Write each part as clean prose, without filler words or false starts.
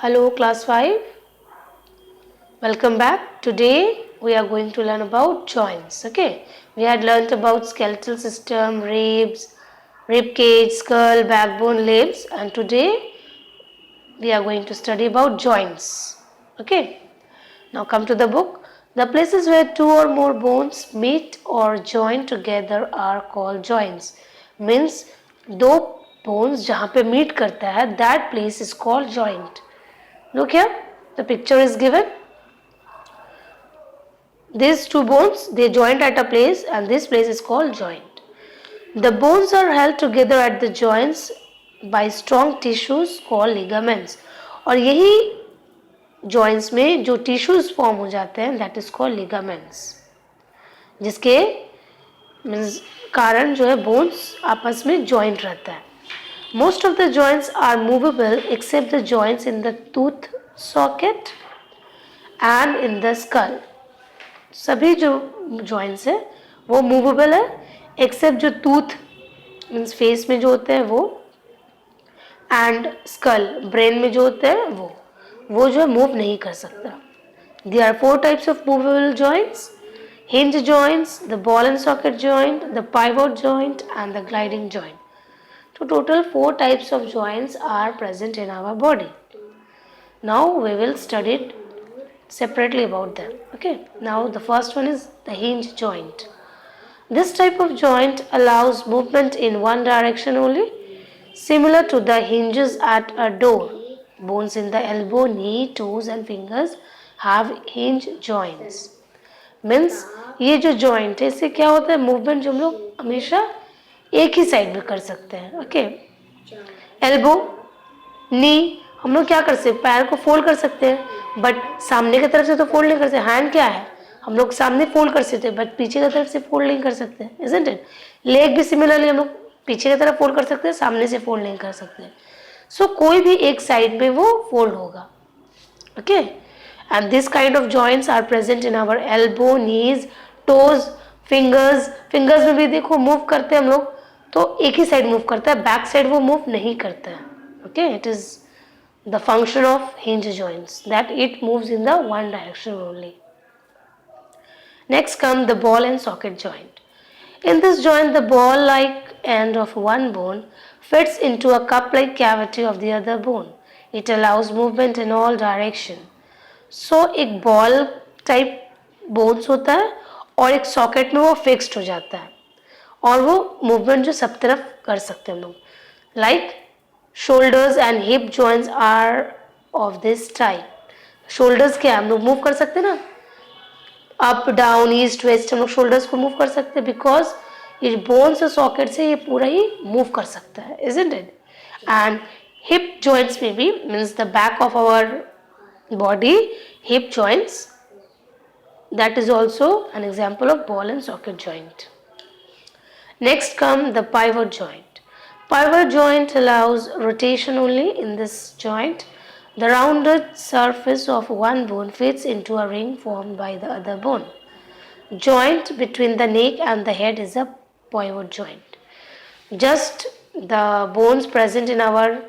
Hello, class 5. Welcome back. Today we are going to learn about joints. Okay, we had learned about skeletal system, ribs, rib cage, skull, backbone, limbs, and today we are going to study about joints. Okay, now come to the book. The places where two or more bones meet or join together are called joints. Means दो bones जहाँ पे meet करता है, that place is called joint. Look here, the picture is given. These two bones, they joined at a place and this place is called joint. The bones are held together at the joints by strong tissues called ligaments. और यही joints में जो tissues form हो जाते हैं that is called ligaments. जिसके कारण जो है bones आपस में joint रहता है. Most of the joints are movable except the joints in the tooth socket and in the skull. सभी जो जॉइंट्स है वो मूवेबल है एक्सेप्ट जो टूथ मीन्स फेस में जो होते हैं वो एंड स्कल ब्रेन में जो होते हैं वो जो है मूव नहीं कर सकता. There are 4 types of movable joints: hinge joints, the ball and socket joint, the pivot joint and the gliding joint. So total 4 types of joints are present in our body. Now we will study it separately about them. Okay, now the first one is the hinge joint. This type of joint allows movement in one direction only, similar to the hinges at a door. Bones in the elbow, knee, toes and fingers have hinge joints. Means ये जो joint है इससे क्या होता है, movement जो हम लोग हमेशा एक ही साइड में कर सकते हैं. ओके, एल्बो, नी हम लोग क्या कर सकते हैं, पैर को फोल्ड कर सकते हैं बट सामने की तरफ से तो फोल्ड नहीं कर सकते. हैंड क्या है, हम लोग सामने फोल्ड कर सकते हैं बट पीछे की तरफ से फोल्ड नहीं कर सकते. Isn't it? लेग भी सिमिलरली हम लोग पीछे की तरफ फोल्ड कर सकते हैं, सामने से फोल्ड नहीं कर सकते. सो कोई भी एक साइड में वो फोल्ड होगा. Okay, and this kind of joints are present in our elbow, knees, toes, fingers. Fingers में भी देखो मूव करते हैं हम लोग तो एक ही साइड मूव करता है, बैक साइड वो मूव नहीं करता है. Okay, it is the function of hinge joints that it moves in the one direction only. Next come the ball and socket joint. In this joint the ball like end of one bone fits into a cup like cavity of the other bone. It allows movement in all direction. So एक ball type bones होता है और एक socket में वो fixed हो जाता है और वो movement जो सब तरफ कर सकते हैं हम लोग. Like shoulders and hip joints are of this type. shoulders क्या हम लोग मूव कर सकते हैं ना, अप डाउन ईस्ट वेस्ट हम लोग shoulders को मूव कर सकते हैं बिकॉज ये बोन्स और सॉकेट से ये पूरा ही मूव कर सकता है. isn't it? and hip joints में भी means the back of our body, hip joints, that is also an example of ball and socket joint. Next come the pivot joint. Pivot joint allows rotation only. In this joint, the rounded surface of one bone fits into a ring formed by the other bone. Joint between the neck and the head is a pivot joint. Just the bones present in our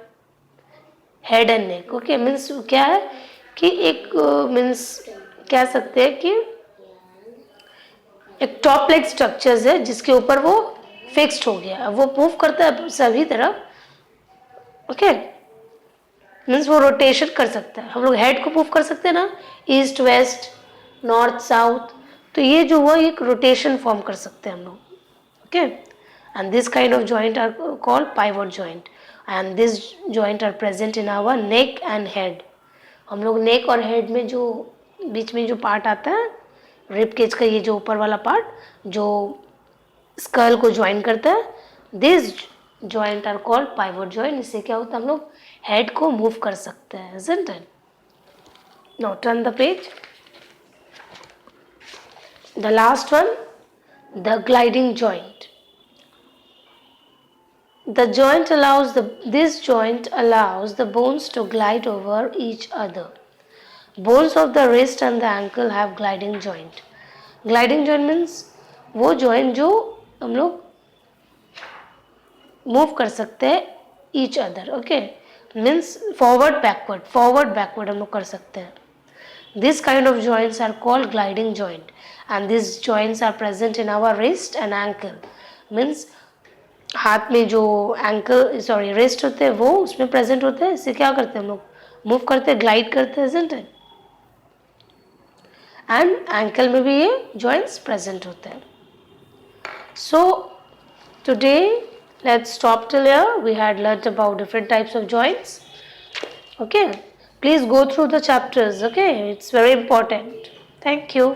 head and neck. Okay, means क्या है कि एक means कह सकते हैं कि एक top leg structures है जिसके ऊपर वो फिक्स्ड हो गया, वो मूव करता है सभी तरफ. ओके, मीन्स वो रोटेशन कर सकता है. हम लोग हेड को मूव कर सकते हैं ना, ईस्ट वेस्ट नॉर्थ साउथ, तो ये जो हुआ एक रोटेशन फॉर्म कर सकते हैं हम लोग. Okay, and this kind of joint are called pivot joint and this joint are present in our neck and head. हम लोग नेक और हेड में जो बीच में जो पार्ट आता है रिब केज का, ये जो ऊपर वाला पार्ट जो स्कल को ज्वाइन करता है, this joint are called pivot joint. इससे क्या होता है, हम लोग हेड को मूव कर सकते हैं. isn't it? Now turn the page. The last one, the gliding joint. This joint allows the bones to glide over each other. Bones of the wrist and the ankle have gliding joint. Gliding joint means वो joint जो हम लोग move कर सकते हैं each other. Okay, means forward backward हम लोग कर सकते हैं. These kind of joints are called gliding joint, and these joints are present in our wrist and ankle. Means हाथ में जो एंकल सॉरी रिस्ट होते हैं वो उसमें प्रेजेंट होते हैं. इससे क्या करते हैं हम लोग मूव करते हैं, ग्लाइड करते हैं, isn't it? एंड एंकल में भी ये जॉइंट्स प्रेजेंट होते हैं. So today let's stop till here. We had learnt about different types of joints. Okay, please go through the chapters. Okay, it's very important. Thank you.